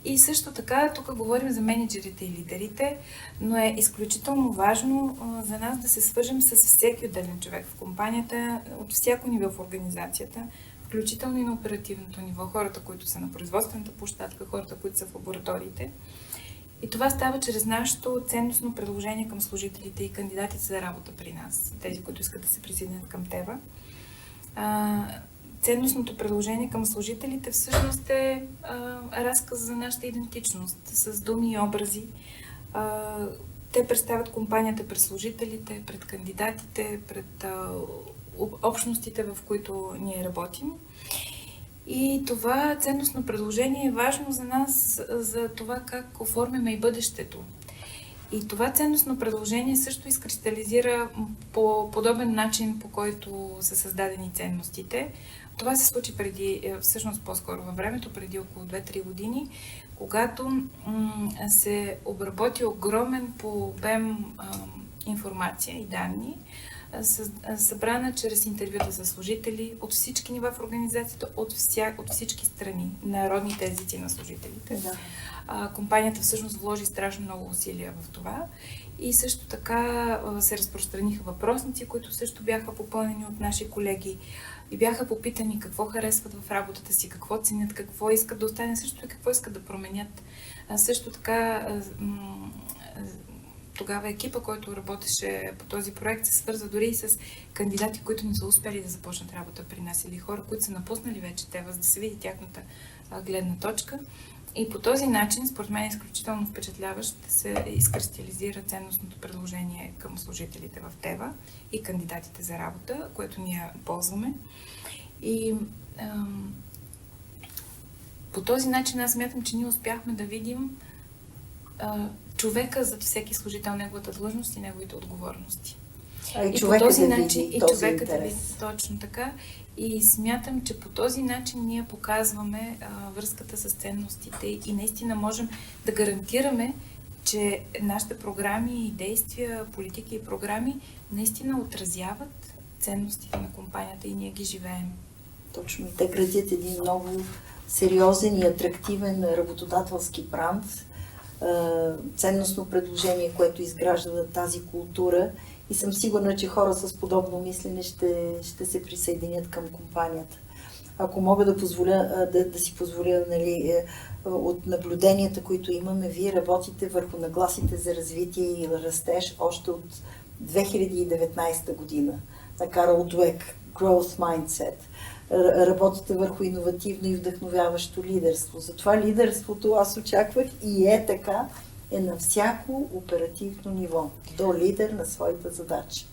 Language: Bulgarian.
И също така, тук говорим за менеджерите и лидерите, но е изключително важно за нас да се свържем с всеки отделен човек в компанията, от всяко ниво в организацията, включително и на оперативното ниво, хората, които са на производствената площадка, хората, които са в лабораториите. И това става чрез нашето ценностно предложение към служителите и кандидатите за работа при нас, тези, които искат да се присъединят към ТЕВА. Ценностното предложение към служителите всъщност е разказ за нашата идентичност, с думи и образи. Те представят компанията пред служителите, пред кандидатите, пред общностите, в които ние работим. И това ценностно предложение е важно за нас, за това как оформяме и бъдещето. И това ценностно предложение също изкристализира по подобен начин, по който са създадени ценностите. Това се случи преди, всъщност по-скоро във времето, преди около 2-3 години, когато се обработи огромен по обем информация и данни, събрана чрез интервюта за служители от всички нива в организацията, от всички страни, народните езици на служителите. Да. Компанията всъщност вложи страшно много усилия в това и също така се разпространиха въпросници, които също бяха попълнени от наши колеги и бяха попитани какво харесват в работата си, какво ценят, какво искат да остане, също и какво искат да променят. Също така тогава екипа, който работеше по този проект, се свърза дори и с кандидати, които не са успели да започнат работа при нас или хора, които са напуснали вече ТЕВА, за да се види тяхната гледна точка. И по този начин, според мен, е изключително впечатляващ да се изкристализира ценностното предложение към служителите в ТЕВА и кандидатите за работа, което ние ползваме. И по този начин аз смятам, че ние успяхме да видим човека зад всеки служител, неговата длъжност и неговите отговорности. И по този начин и човека да види точно така. И смятам, че по този начин ние показваме връзката с ценностите и наистина можем да гарантираме, че нашите програми и действия, политики и програми наистина отразяват ценностите на компанията и ние ги живеем. Точно. Те градят един много сериозен и атрактивен работодателски бранд, ценностно предложение, което изгражда тази култура и съм сигурна, че хора с подобно мислене ще се присъединят към компанията. Ако мога да си позволя, нали, от наблюденията, които имаме, вие работите върху нагласите за развитие и растеж още от 2019 година на Карл Дуек, Growth Mindset. Работите върху иновативно и вдъхновяващо лидерство. Затова лидерството, аз очаквах и е така, е на всяко оперативно ниво, до лидер на своята задача.